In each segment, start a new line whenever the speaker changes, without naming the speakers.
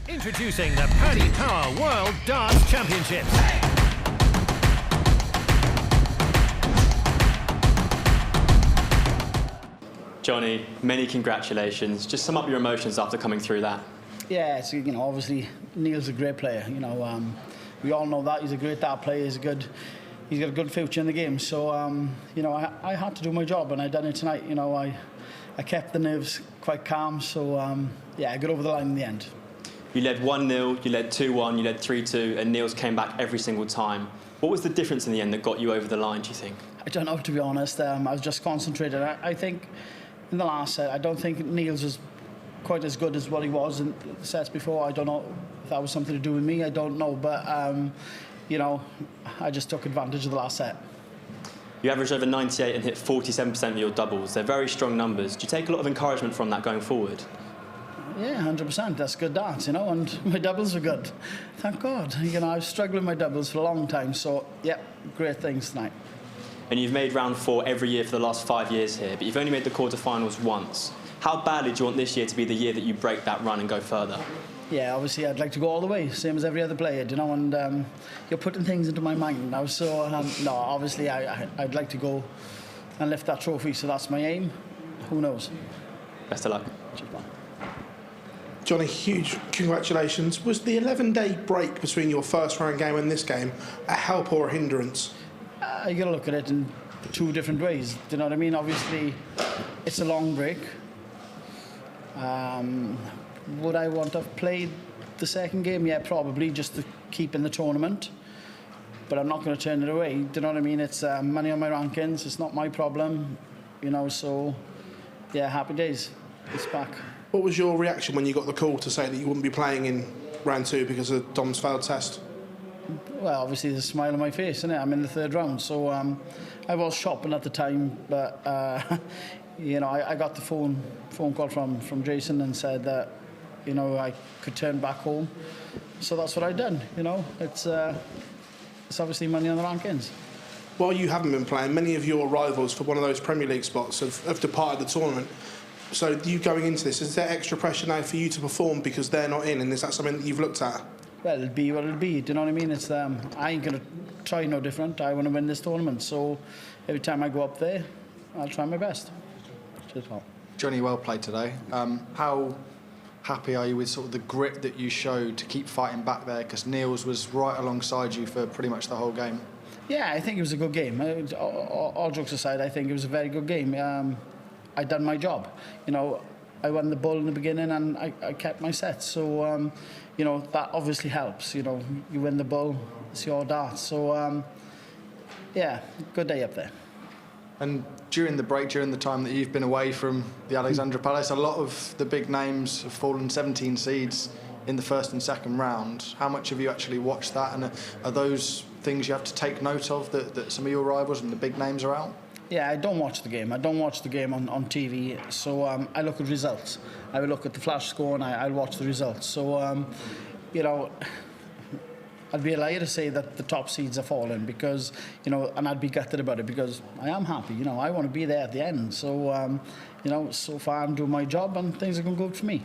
Introducing the Paddy Power World Darts Championship.
Jonny, many congratulations. Just sum up your emotions after coming through that.
Yeah, it's, obviously Neil's a great player. We all know that he's a great dart player. He's got a good future in the game. So I had to do my job, and I done it tonight. I kept the nerves quite calm. So I got over the line in the end.
You led 1-0, you led 2-1, you led 3-2, and Neil's came back every single time. What was the difference in the end that got you over the line, do you think?
I don't know, to be honest. I was just concentrated. I think in the last set, I don't think Neil's was quite as good as what he was in the sets before. I don't know if that was something to do with me. I don't know. But, I just took advantage of the last set.
You averaged over 98 and hit 47% of your doubles. They're very strong numbers. Do you take a lot of encouragement from that going forward?
Yeah, 100%. That's good darts, and my doubles are good. Thank God. I was struggling with my doubles for a long time. So, yeah, great things tonight.
And you've made round 4 every year for the last 5 years here, but you've only made the quarterfinals once. How badly do you want this year to be the year that you break that run and go further?
Yeah, obviously I'd like to go all the way, same as every other player, and you're putting things into my mind now. So, no, obviously I'd like to go and lift that trophy, so that's my aim. Who knows?
Best of luck.
Cheers, man.
Jonny, huge congratulations. Was the 11-day break between your first round game and this game a help or a hindrance?
You got to look at it in 2 different ways. Do you know what I mean? Obviously, it's a long break. Would I want to have played the second game? Yeah, probably, just to keep in the tournament. But I'm not going to turn it away. Do you know what I mean? It's money on my rankings. It's not my problem. So, yeah, happy days. It's back.
What was your reaction when you got the call to say that you wouldn't be playing in round 2 because of Dom's failed test?
Well, obviously there's a smile on my face, isn't it? I'm in the 3rd round, so I was shopping at the time, but I got the phone call from Jason and said that I could turn back home, so that's what I done. It's obviously money on the rankings.
While you haven't been playing, many of your rivals for one of those Premier League spots have departed the tournament. So you going into this, is there extra pressure now for you to perform because they're not in, and is that something that you've looked at?
Well, it'll be what it'll be. Do you know what I mean? It's I ain't gonna try no different. I want to win this tournament, so every time I go up there, I'll try my best. Cheers, Paul.
Jonny, well played today. How happy are you with sort of the grit that you showed to keep fighting back there? Because Neil's was right alongside you for pretty much the whole game.
Yeah, I think it was a good game. All jokes aside, I think it was a very good game. I done my job. I won the ball in the beginning and I kept my set. So, that obviously helps. You win the ball, it's your darts. So, yeah, good day up there.
And during the break, during the time that you've been away from the Alexandra Palace, a lot of the big names have fallen 17 seeds in the 1st and 2nd round. How much have you actually watched that? And are those things you have to take note of, that some of your rivals and the big names are out?
Yeah, I don't watch the game. I don't watch the game on TV. So I look at results. I will look at the flash score and I'll watch the results. So, I'd be a liar to say that the top seeds are falling because, and I'd be gutted about it because I am happy. I want to be there at the end. So, so far I'm doing my job and things are going good for me.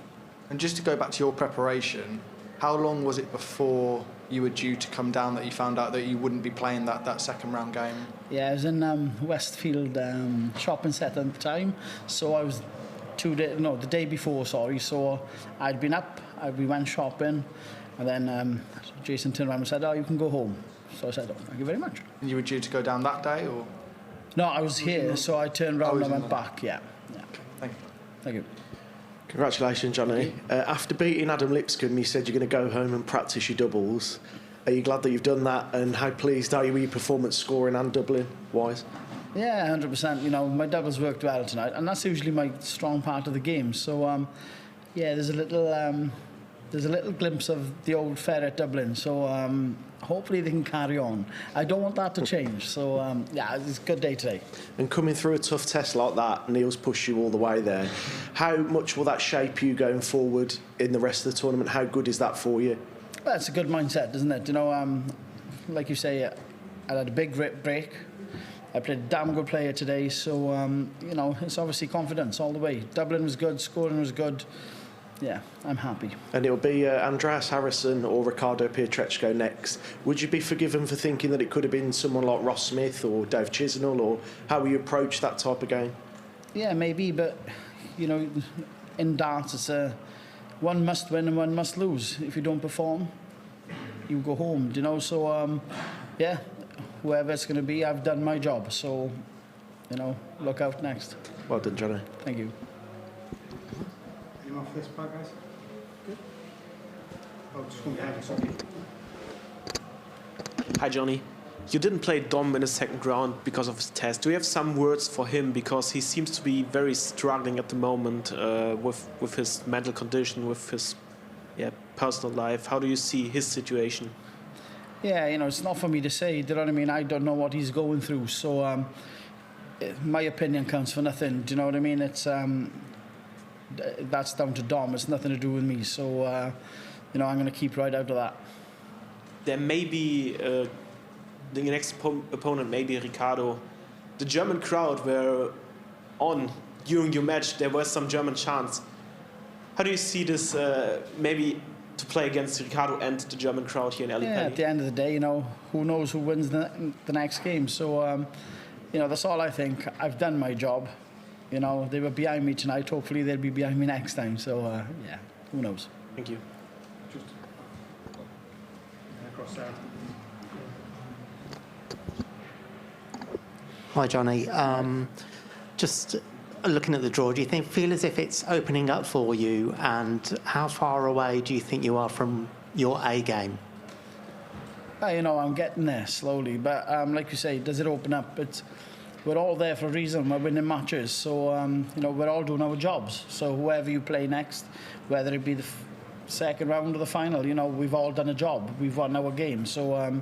And just to go back to your preparation, how long was it before you were due to come down that you found out that you wouldn't be playing that 2nd round game?
Yeah, I was in Westfield shopping centre at the time, so I was the day before, sorry. So I'd been up, we went shopping, and then Jason turned around and said, "Oh, you can go home." So I said, "Oh, thank you very much."
And you were due to go down that day, or?
No, I was here, so I turned around and went back. Yeah.
Okay, thank you.
Thank you.
Congratulations, Jonny. After beating Adam Lipscomb, you said you're going to go home and practice your doubles. Are you glad that you've done that, and how pleased are you with your performance scoring and doubling-wise?
Yeah, 100%. My doubles worked well tonight, and that's usually my strong part of the game. So, yeah, there's a little glimpse of the old ferret doubling. So, hopefully they can carry on. I don't want that to change. So, yeah, it's a good day today.
And coming through a tough test like that, Neil's pushed you all the way there. How much will that shape you going forward in the rest of the tournament? How good is that for you?
Well, it's a good mindset, isn't it? Like you say, I had a big break. I played a damn good player today, so, it's obviously confidence all the way. Dublin was good, scoring was good. yeah, I'm happy.
And it'll be Andreas Harrison or Ricardo Pietreczko next. Would you be forgiven for thinking that it could have been someone like Ross Smith or Dave Chisnell, or how will you approach that type of game?
Yeah, maybe, but, you know, in darts, it's one must win and one must lose. If you don't perform, you go home, you know. So, yeah, whoever it's going to be, I've done my job. So, you know, look out next.
Well done, Jonny.
Thank you.
Any more for this part, guys? Good. Oh, just one behind, sorry.
Hi, Jonny. You didn't play Dom in the second round because of his test. Do you have some words for him? Because he seems to be very struggling at the moment with his mental condition, with his personal life. How do you see his situation?
Yeah, you know, it's not for me to say, do you know what I mean? I don't know what he's going through, so my opinion counts for nothing, do you know what I mean? It's that's down to Dom, it's nothing to do with me, so, you know, I'm going to keep right out of that.
There may be, the next opponent may be Ricardo. The German crowd were on during your match, there was some German chants. How do you see this, maybe to play against Ricardo and the German crowd here in Ali Pali?
Yeah, at the end of the day, you know, who knows who wins the next game. So, you know, that's all I think. I've done my job. You know, they were behind me tonight. Hopefully they'll be behind me next time. So, yeah, who knows.
Thank you.
Just across there.
Hi, Jonny. Just looking at the draw, do you feel as if it's opening up for you? And how far away do you think you are from your A game?
You know, I'm getting there slowly. But like you say, does it open up? We're all there for a reason. We're winning matches. So, you know, we're all doing our jobs. So whoever you play next, whether it be the second round or the final, you know, we've all done a job. We've won our game. So,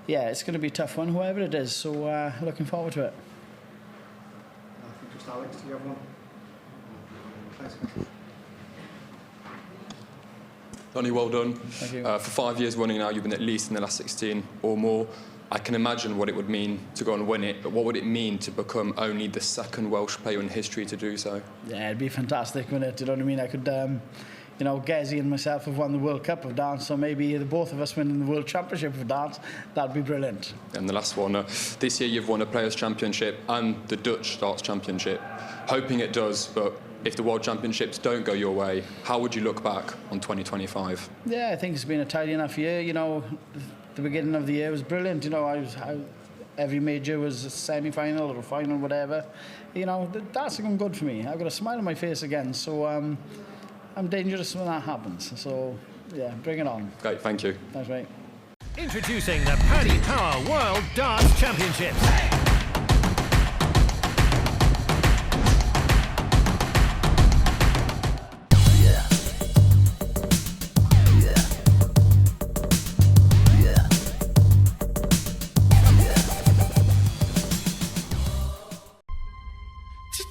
yeah, it's going to be a tough one, whoever it is. So, looking forward to it.
I think just Alex, do you have one? Thanks, guys.
Jonny, well done.
Thank you.
For 5 years running now, you've been at least in the last 16 or more. I can imagine what it would mean to go and win it, but what would it mean to become only the second Welsh player in history to do so?
Yeah, it'd be fantastic, wouldn't it? You know what I mean? I could, you know, Gezi and myself have won the World Cup of darts, so maybe the both of us winning the World Championship of darts, that'd be brilliant.
And the last one, this year you've won a Players' Championship and the Dutch Darts Championship. Hoping it does, but if the World Championships don't go your way, how would you look back on 2025?
Yeah, I think it's been a tidy enough year. You know, the beginning of the year was brilliant. You know, every major was a semi-final or a final, whatever. You know, that's going good for me. I've got a smile on my face again, so I'm dangerous when that happens. So, yeah, bring it on.
Great, thank you.
Thanks, mate.
Introducing the Paddy Power World Darts Championship.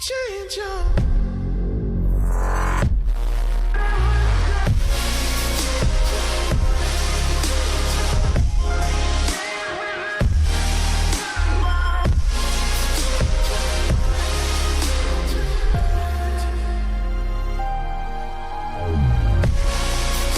Change your